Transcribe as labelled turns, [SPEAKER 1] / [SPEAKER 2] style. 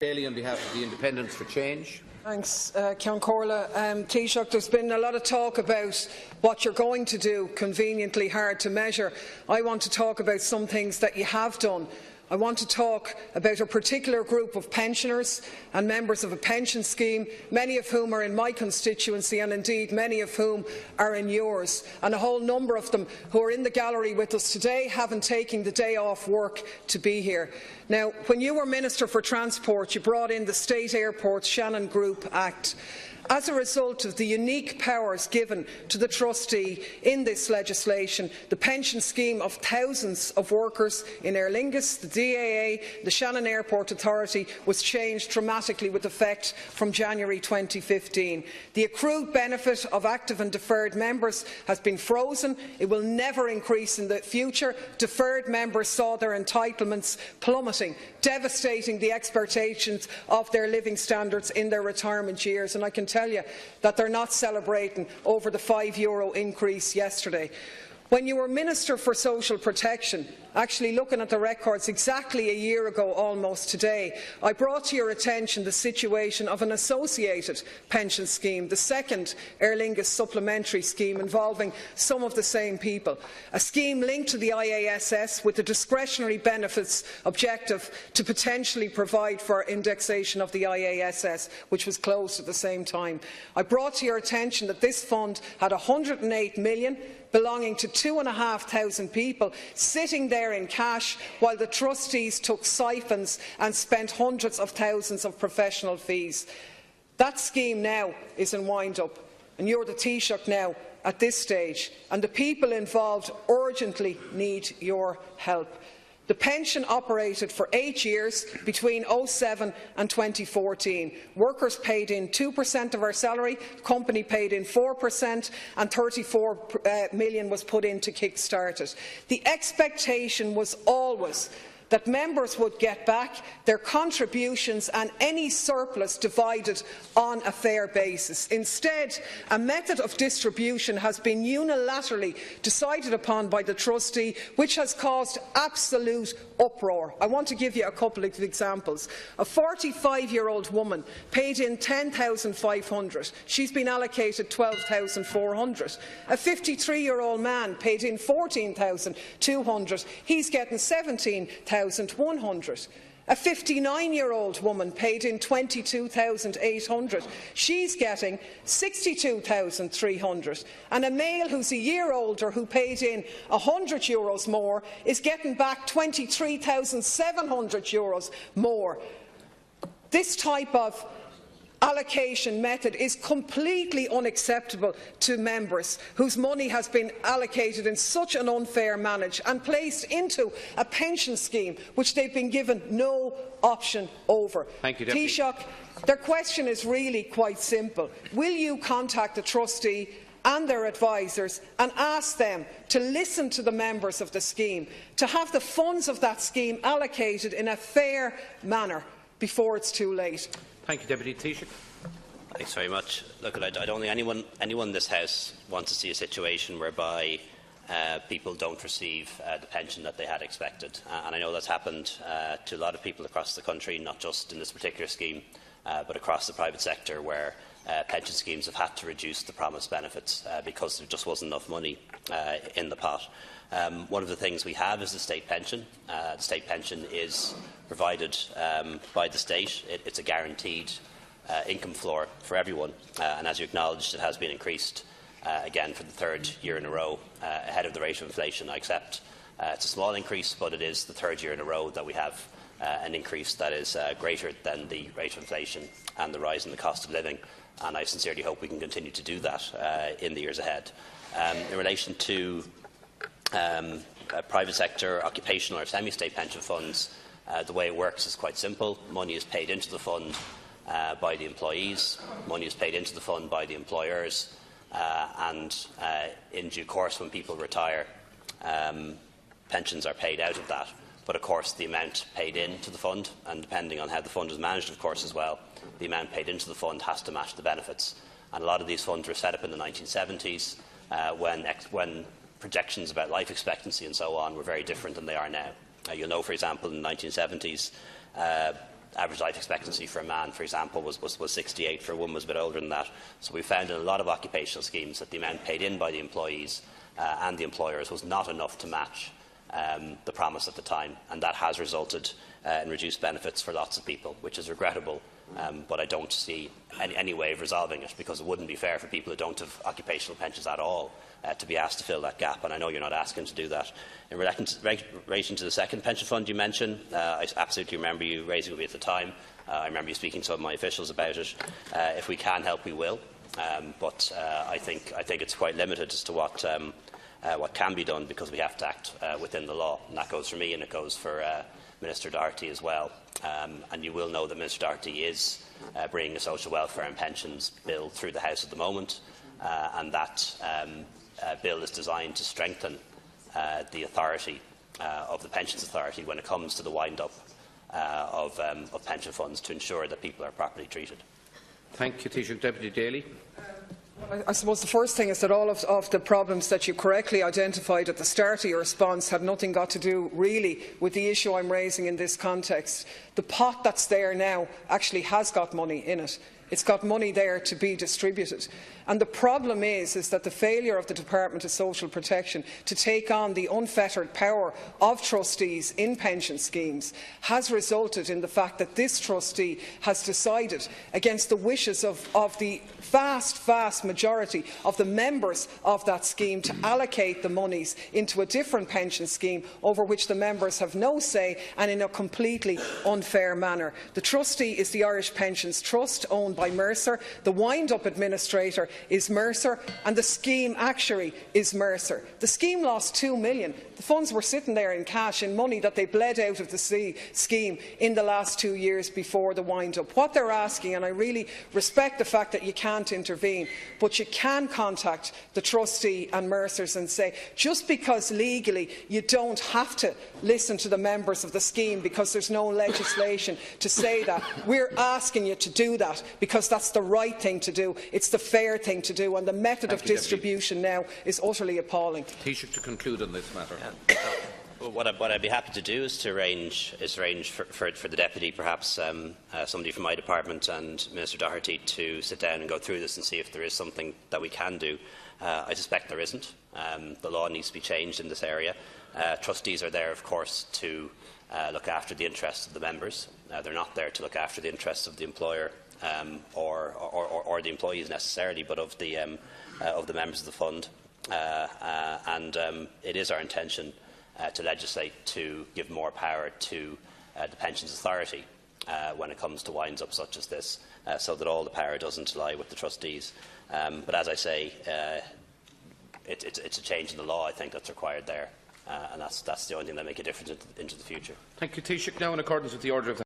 [SPEAKER 1] Daly on behalf of the Independents for Change.
[SPEAKER 2] Thanks, Ceann Comhairle. Taoiseach, there's been a lot of talk about what you're going to do, conveniently hard to measure. I want to talk about some things that you have done. I want to talk about a particular group of pensioners and members of a pension scheme, many of whom are in my constituency and indeed many of whom are in yours, and a whole number of them who are in the gallery with us today haven't taken the day off work to be here. Now, when you were Minister for Transport, you brought in the State Airports Shannon Group Act. As a result of the unique powers given to the trustee in this legislation, the pension scheme of thousands of workers in Aer Lingus, the DAA, the Shannon Airport Authority was changed dramatically with effect from January 2015. The accrued benefit of active and deferred members has been frozen. It will never increase in the future. Deferred members saw their entitlements plummeting, devastating the expectations of their living standards in their retirement years. And I can tell you that they're not celebrating over the €5 increase yesterday. When you were Minister for Social Protection, actually looking at the records exactly a year ago almost today, I brought to your attention the situation of an associated pension scheme, the second Aer Lingus supplementary scheme involving some of the same people, a scheme linked to the IASS with the discretionary benefits objective to potentially provide for indexation of the IASS, which was closed at the same time. I brought to your attention that this fund had €108 million belonging to 2,500 people sitting there in cash while the trustees took siphons and spent hundreds of thousands of professional fees. That scheme now is in wind-up, and you're the Taoiseach now at this stage, and the people involved urgently need your help. The pension operated for 8 years between 2007 and 2014. Workers paid in 2% of our salary, the company paid in 4%, and €34 million was put in to kick-start it. The expectation was always that members would get back their contributions and any surplus divided on a fair basis. Instead, a method of distribution has been unilaterally decided upon by the trustee, which has caused absolute uproar. I want to give you a couple of examples. A 45-year-old woman paid in €10,500. She's been allocated €12,400. A 53-year-old man paid in €14,200. He's getting €17,100. A 59-year-old woman paid in €22,800. She's getting €62,300. And a male who's a year older who paid in €100 more is getting back €23,700 more. This type of allocation method is completely unacceptable to members whose money has been allocated in such an unfair manner and placed into a pension scheme which they've been given no option over.
[SPEAKER 1] Thank you,
[SPEAKER 2] Taoiseach, their question is really quite simple. Will you contact the trustee and their advisers and ask them to listen to the members of the scheme, to have the funds of that scheme allocated in a fair manner before it's too late?
[SPEAKER 1] Thank you, Deputy Taoiseach.
[SPEAKER 3] Thanks very much. Look, I don't think anyone in this House wants to see a situation whereby people don't receive the pension that they had expected. And I know that's happened to a lot of people across the country, not just in this particular scheme, but across the private sector, where pension schemes have had to reduce the promised benefits because there just wasn't enough money in the pot. One of the things we have is the state pension. The state pension is provided by the state. It's a guaranteed income floor for everyone, and as you acknowledged, it has been increased again for the third year in a row, ahead of the rate of inflation. I accept it's a small increase, but it is the third year in a row that we have an increase that is greater than the rate of inflation and the rise in the cost of living, and I sincerely hope we can continue to do that in the years ahead. In relation to private sector, occupational or semi-state pension funds, the way it works is quite simple. Money is paid into the fund by the employees, money is paid into the fund by the employers, and in due course, when people retire, pensions are paid out of that. But of course, the amount paid into the fund, and depending on how the fund is managed, of course, as well, the amount paid into the fund has to match the benefits. And a lot of these funds were set up in the 1970s when projections about life expectancy and so on were very different than they are now. You'll know, for example, in the 1970s, average life expectancy for a man, for example, was 68. For a woman, was a bit older than that. So we found in a lot of occupational schemes that the amount paid in by the employees and the employers was not enough to match the promise at the time, and that has resulted in reduced benefits for lots of people, which is regrettable. But I don't see any way of resolving it, because it wouldn't be fair for people who don't have occupational pensions at all to be asked to fill that gap, and I know you're not asking to do that. In relation to the second pension fund you mentioned, I absolutely remember you raising it with me at the time. I remember you speaking to some of my officials about it. If we can help, we will. But I think it's quite limited as to what can be done, because we have to act within the law, and that goes for me and it goes for Minister Doherty as well. And you will know that Minister Doherty is bringing a social welfare and pensions bill through the House at the moment, and that bill is designed to strengthen the authority of the Pensions Authority when it comes to the wind-up of pension funds, to ensure that people are properly treated.
[SPEAKER 1] Thank you, Taoiseach. Deputy Daly.
[SPEAKER 2] I suppose the first thing is that all of the problems that you correctly identified at the start of your response had nothing got to do really with the issue I'm raising in this context. The pot that's there now actually has got money in it. It's got money there to be distributed. And the problem is that the failure of the Department of Social Protection to take on the unfettered power of trustees in pension schemes has resulted in the fact that this trustee has decided, against the wishes of the vast majority of the members of that scheme, to allocate the monies into a different pension scheme over which the members have no say, and in a completely unfair manner. The trustee is the Irish Pensions Trust, owned by Mercer. The wind-up administrator is Mercer, and the scheme actuary is Mercer. The scheme lost £2 million. The funds were sitting there in cash, in money that they bled out of the scheme in the last 2 years before the wind-up. What they're asking, and I really respect the fact that you can't intervene, but you can contact the trustee and Mercers and say, just because legally you don't have to listen to the members of the scheme because there's no legislation to say that, we're asking you to do that because that's the right thing to do. It's the fair thing to do, and the method of distribution now is utterly appalling.
[SPEAKER 1] Taoiseach, to conclude on this matter.
[SPEAKER 3] What I'd be happy to do is to arrange for the Deputy, perhaps somebody from my department and Minister Doherty, to sit down and go through this and see if there is something that we can do. I suspect there isn't. The law needs to be changed in this area. Trustees are there, of course, to look after the interests of the members. They're not there to look after the interests of the employer or the employees necessarily, but of the members of the fund. It is our intention to legislate to give more power to the Pensions Authority when it comes to winds-up such as this, so that all the power doesn't lie with the trustees. But as I say, it's a change in the law, I think, that's required there, and that's the only thing that makes a difference into the future.
[SPEAKER 1] Thank you, Taoiseach. Now, in accordance with the order of the